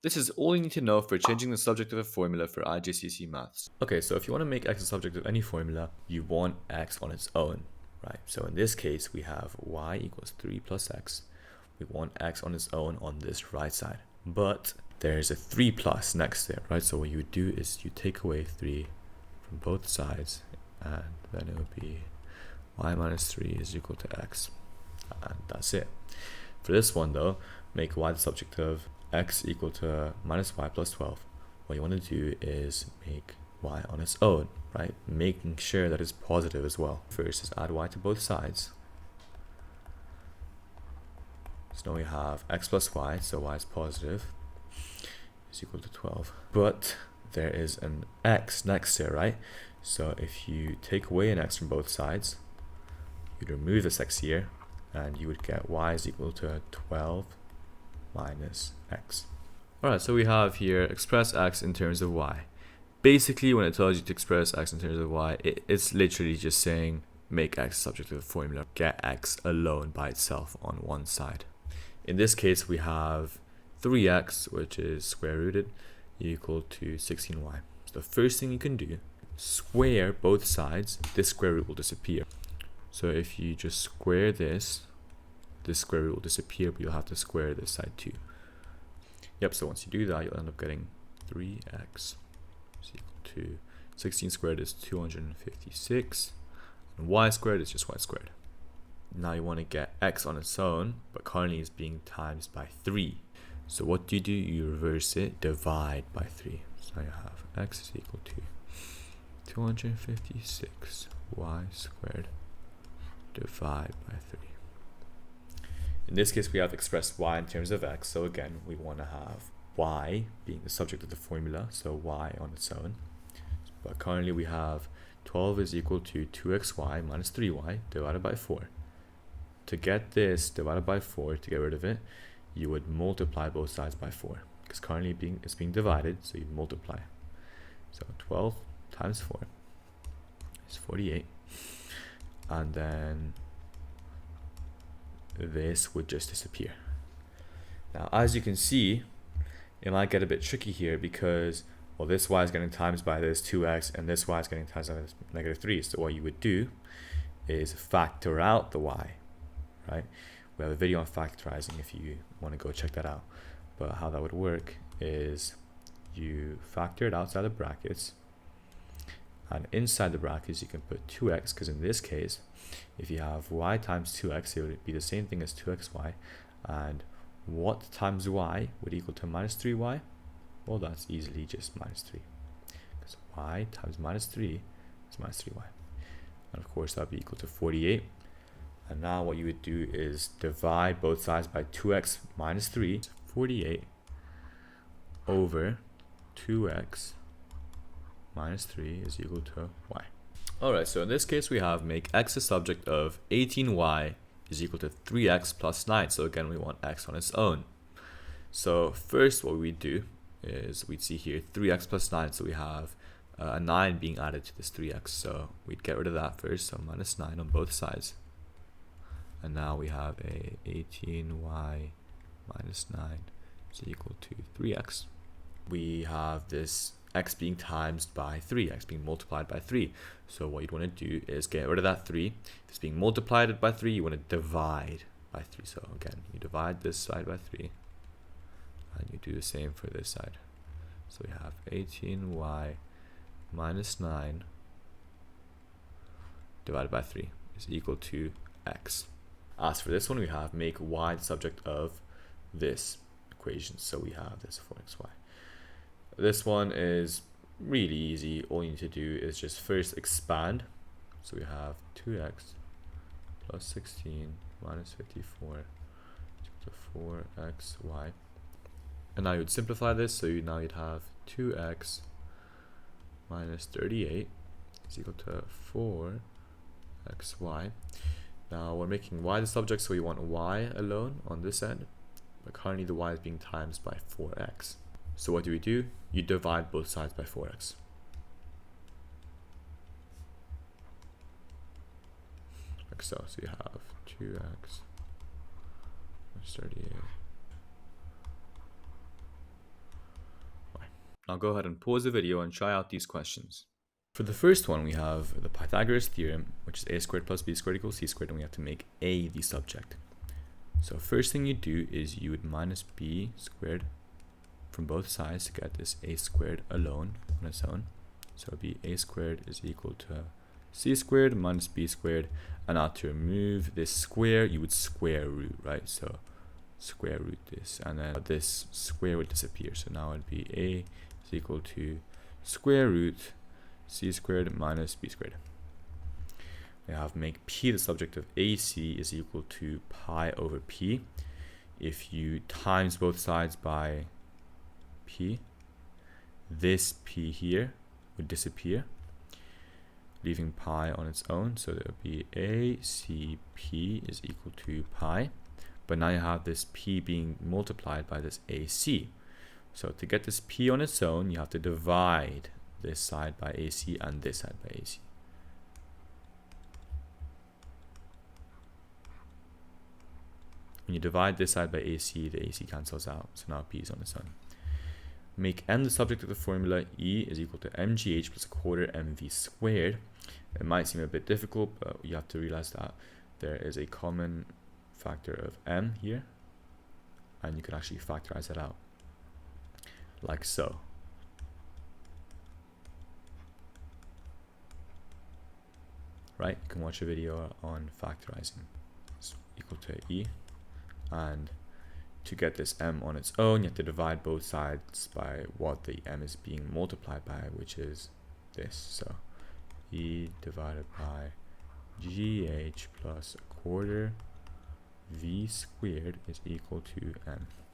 This is all you need to know for changing the subject of a formula for iGCSE maths. Okay, so if you want to make x the subject of any formula, you want x on its own, right? So in this case, we have y equals 3 plus x. We want x on its own on this right side. But there's a 3 plus next there, right? So what you would do is you take away 3 from both sides, and then it would be y minus 3 is equal to x. And that's it. For this one though, make y the subject of x equal to minus y plus 12. What you want to do is make y on its own, right? Making sure that it's positive as well. First is add y to both sides. So now we have x plus y, so y is positive, is equal to 12. But there is an x next there, right? So if you take away an x from both sides, you'd remove this x here, and you would get y is equal to 12 minus x. Alright, so we have here express x in terms of y. Basically, when it tells you to express x in terms of y, it's literally just saying make x subject to the formula, get x alone by itself on one side. In this case, we have 3x, which is square rooted, equal to 16y. So the first thing you can do, square both sides, this square root will disappear. So if you just square this square root will disappear, but you'll have to square this side too. Yep, so once you do that, you'll end up getting 3x is equal to 16 squared is 256, and y squared is just y squared. Now you want to get x on its own, but currently it's being times by 3. So what do? You reverse it, divide by 3. So now you have x is equal to 256 y squared divide by 3. In this case, we have expressed y in terms of x. So again, we want to have y being the subject of the formula, so y on its own. But currently we have 12 is equal to 2xy minus 3y divided by 4. To get this divided by 4, to get rid of it, you would multiply both sides by 4. Because currently it's being divided, so you multiply. So 12 times 4 is 48. And then this would just disappear. Now, as you can see, it might get a bit tricky here because, well, this y is getting times by this 2x, and this y is getting times by this negative 3. So what you would do is factor out the y, right? We have a video on factorizing if you want to go check that out. But how that would work is you factor it outside the brackets, and inside the brackets you can put 2x, because in this case, if you have y times 2x, it would be the same thing as 2xy. And what times y would equal to minus 3y? Well, that's easily just minus 3. Because y times minus 3 is minus 3y. And of course, that would be equal to 48. And now what you would do is divide both sides by 2x minus 3. 48 over 2x minus 3 is equal to y. Alright, so in this case we have make x the subject of 18y is equal to 3x plus 9. So again, we want x on its own. So first what we do is we'd see here 3x plus 9. So we have a 9 being added to this 3x. So we'd get rid of that first. So minus 9 on both sides. And now we have a 18y minus 9 is equal to 3x. We have this x being times by 3, x being multiplied by 3. So what you'd want to do is get rid of that 3. If it's being multiplied by 3, you want to divide by 3. So again, you divide this side by 3, and you do the same for this side. So we have 18y minus 9 divided by 3 is equal to x. As for this one, we have make y the subject of this equation. So we have this 4xy. This one is really easy. All you need to do is just first expand. So we have 2x plus 16 minus 54 equal to 4xy. And now you would simplify this. So now you'd have 2x minus 38 is equal to 4xy. Now we're making y the subject, so we want y alone on this end. But currently the y is being times by 4x. So what do? You divide both sides by 4x. Like so. So you have 2x minus 38 Now go ahead and pause the video and try out these questions. For the first one, we have the Pythagoras theorem, which is a squared plus b squared equals c squared, and we have to make a the subject. So first thing you do is you would minus b squared from both sides to get this a squared alone on its own. So it'd be a squared is equal to c squared minus b squared, and now to remove this square, you would square root, right? So square root this, and then this square would disappear. So now it'd be a is equal to square root c squared minus b squared. We have make p the subject of AC is equal to pi over p. If you times both sides by p, this p here would disappear, leaving pi on its own. So there would be ACP is equal to pi. But now you have this p being multiplied by this AC. So to get this p on its own, you have to divide this side by AC and this side by AC. When you divide this side by AC, the AC cancels out. So now p is on its own. Make m the subject of the formula. E is equal to mgh plus a quarter mv squared. It might seem a bit difficult, but you have to realize that there is a common factor of m here, and you can actually factorize it out like so. Right, you can watch a video on factorizing. It's equal to e, and to get this m on its own, you have to divide both sides by what the m is being multiplied by, which is this. So e divided by gh plus a quarter v squared is equal to m.